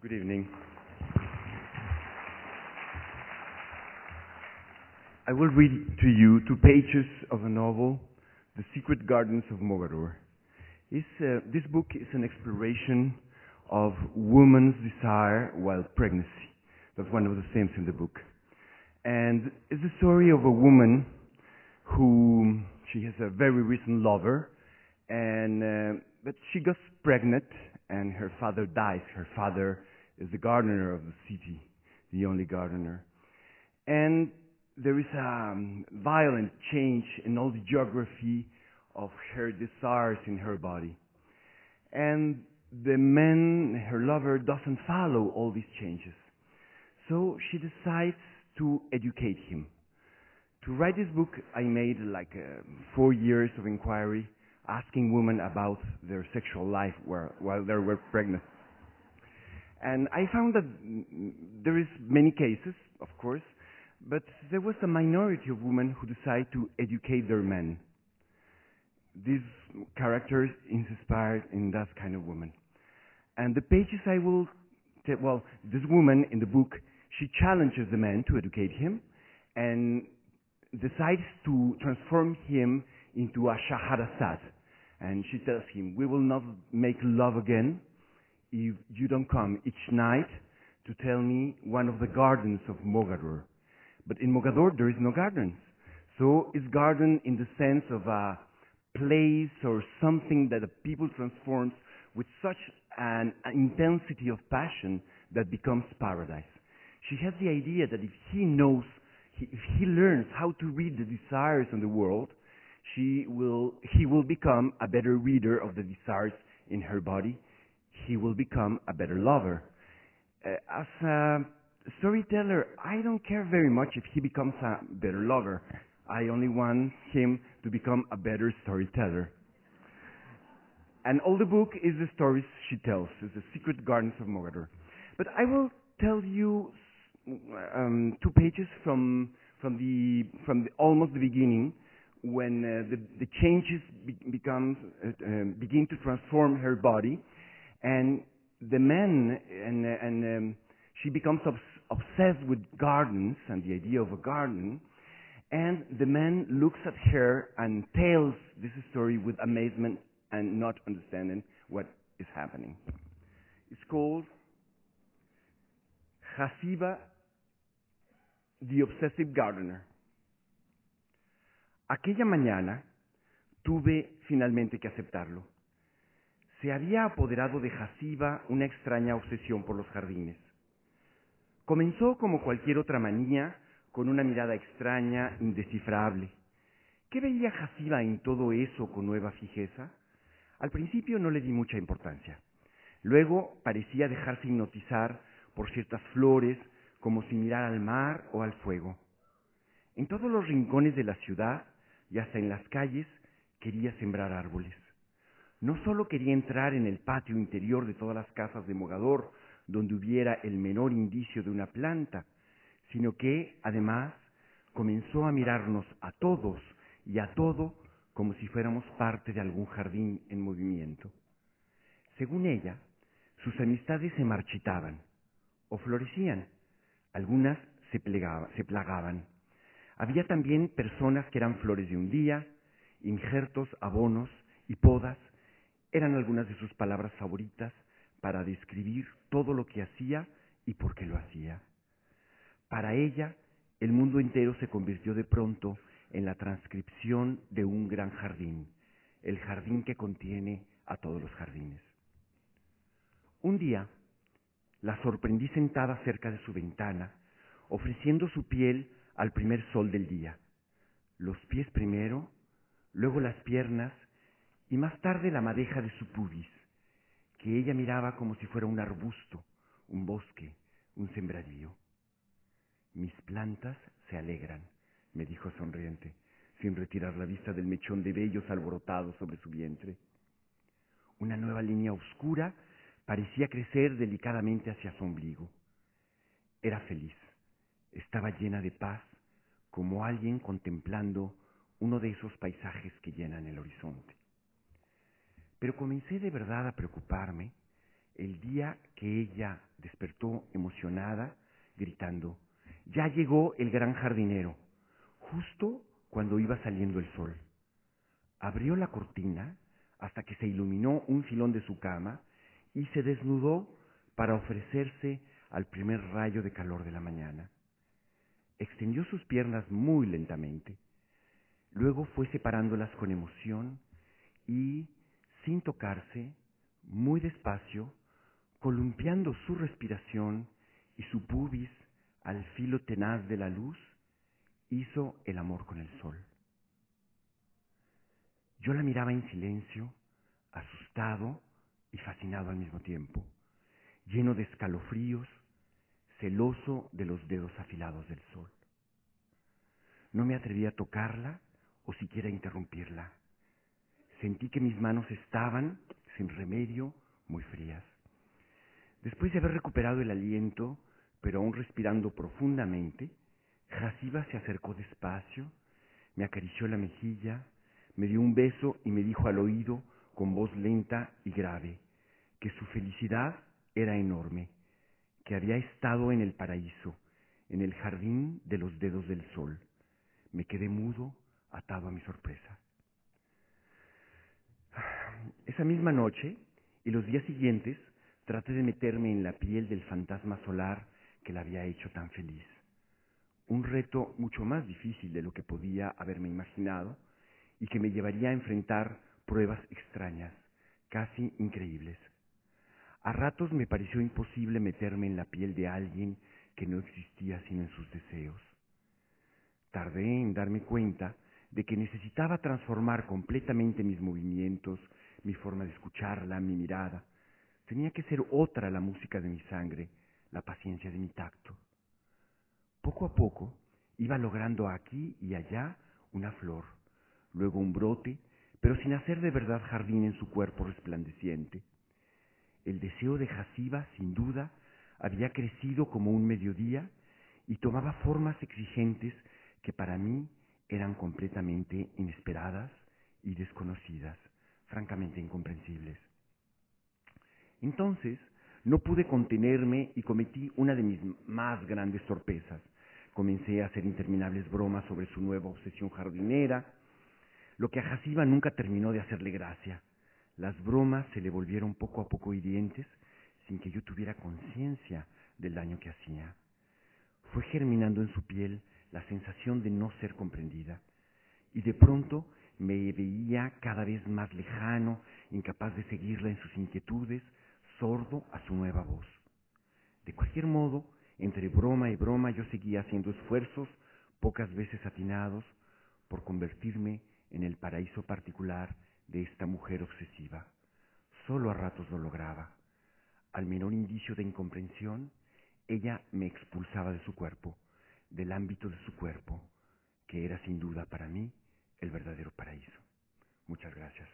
Good evening. I will read to you 2 pages of a novel, The Secret Gardens of Mogador. This book is an exploration of woman's desire while pregnancy. That's one of the themes in the book. And it's the story of a woman who, she has a very recent lover, and but she gets pregnant and her father dies. Her father is the gardener of the city, the only gardener. And there is a violent change in all the geography of her desires in her body. And the man, her lover, doesn't follow all these changes. So she decides to educate him. To write this book, I made 4 years of inquiry, asking women about their sexual life while they were pregnant. And I found that there is many cases, of course, but there was a minority of women who decide to educate their men. These characters inspired in that kind of woman. And the pages I will this woman in the book, she challenges the man to educate him and decides to transform him into a Shahrazad. And she tells him, we will not make love again if you don't come each night to tell me one of the gardens of Mogador. But in Mogador, there is no gardens. So it's garden in the sense of a place or something that the people transforms with such an intensity of passion that becomes paradise. She has the idea that if he learns how to read the desires in the world, he will become a better reader of the desires in her body. He will become a better lover. As a storyteller, I don't care very much if he becomes a better lover. I only want him to become a better storyteller. And all the book is the stories she tells. It's the Secret Gardens of Mogador. But I will tell you 2 pages from almost the beginning, when the changes begin to transform her body, and the man she becomes obsessed with gardens and the idea of a garden, and the man looks at her and tells this story with amazement and not understanding what is happening. It's called Hasiba, the Obsessive Gardener. Aquella mañana tuve finalmente que aceptarlo. Se había apoderado de Hasiba una extraña obsesión por los jardines. Comenzó como cualquier otra manía, con una mirada extraña, indescifrable. ¿Qué veía Hasiba en todo eso con nueva fijeza? Al principio no le di mucha importancia. Luego parecía dejarse hipnotizar por ciertas flores, como si mirara al mar o al fuego. En todos los rincones de la ciudad y hasta en las calles quería sembrar árboles. No solo quería entrar en el patio interior de todas las casas de Mogador, donde hubiera el menor indicio de una planta, sino que, además, comenzó a mirarnos a todos y a todo como si fuéramos parte de algún jardín en movimiento. Según ella, sus amistades se marchitaban o florecían. Algunas se plagaban. Había también personas que eran flores de un día, injertos, abonos y podas. Eran algunas de sus palabras favoritas para describir todo lo que hacía y por qué lo hacía. Para ella, el mundo entero se convirtió de pronto en la transcripción de un gran jardín, el jardín que contiene a todos los jardines. Un día, la sorprendí sentada cerca de su ventana, ofreciendo su piel al primer sol del día. Los pies primero, luego las piernas y más tarde la madeja de su pubis, que ella miraba como si fuera un arbusto, un bosque, un sembradío. Mis plantas se alegran, me dijo sonriente, sin retirar la vista del mechón de vellos alborotados sobre su vientre. Una nueva línea oscura parecía crecer delicadamente hacia su ombligo. Era feliz, estaba llena de paz, como alguien contemplando uno de esos paisajes que llenan el horizonte. Pero comencé de verdad a preocuparme el día que ella Despertó emocionada, gritando: «Ya llegó el gran jardinero», justo cuando iba saliendo el sol. Abrió la cortina hasta que se iluminó un filón de su cama y se desnudó para ofrecerse al primer rayo de calor de la mañana. Extendió sus piernas muy lentamente, luego fue separándolas con emoción y, sin tocarse, muy despacio, columpiando su respiración y su pubis al filo tenaz de la luz, hizo el amor con el sol. Yo la miraba en silencio, asustado y fascinado al mismo tiempo, lleno de escalofríos, celoso de los dedos afilados del sol. No me atreví a tocarla o siquiera a interrumpirla. Sentí que mis manos estaban, sin remedio, muy frías. Después de haber recuperado el aliento, pero aún respirando profundamente, Jaciba se acercó despacio, me acarició la mejilla, me dio un beso y me dijo al oído, con voz lenta y grave, que su felicidad era enorme, que había estado en el paraíso, en el jardín de los dedos del sol. Me quedé mudo, atado a mi sorpresa. Esa misma noche y los días siguientes traté de meterme en la piel del fantasma solar que la había hecho tan feliz. Un reto mucho más difícil de lo que podía haberme imaginado y que me llevaría a enfrentar pruebas extrañas, casi increíbles. A ratos me pareció imposible meterme en la piel de alguien que no existía sino en sus deseos. Tardé en darme cuenta de que necesitaba transformar completamente mis movimientos, mi forma de escucharla, mi mirada. Tenía que ser otra la música de mi sangre, la paciencia de mi tacto. Poco a poco iba logrando aquí y allá una flor, luego un brote, pero sin hacer de verdad jardín en su cuerpo resplandeciente. El deseo de Jaciba, sin duda, había crecido como un mediodía y tomaba formas exigentes que para mí eran completamente inesperadas y desconocidas, francamente incomprensibles. Entonces, no pude contenerme y cometí una de mis más grandes torpezas. Comencé a hacer interminables bromas sobre su nueva obsesión jardinera, lo que a Jaciba nunca terminó de hacerle gracia. Las bromas se le volvieron poco a poco hirientes sin que yo tuviera conciencia del daño que hacía. Fue germinando en su piel la sensación de no ser comprendida, y de pronto me veía cada vez más lejano, incapaz de seguirla en sus inquietudes, sordo a su nueva voz. De cualquier modo, entre broma y broma yo seguía haciendo esfuerzos, pocas veces atinados, por convertirme en el paraíso particular de esta mujer obsesiva. Solo a ratos lo lograba. Al menor indicio de incomprensión, ella me expulsaba de su cuerpo, del ámbito de su cuerpo, que era sin duda para mí el verdadero paraíso. Muchas gracias.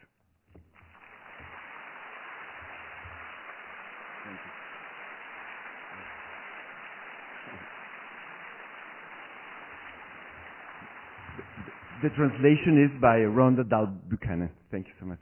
The translation is by Rhonda Dahl Buchanan. Thank you so much.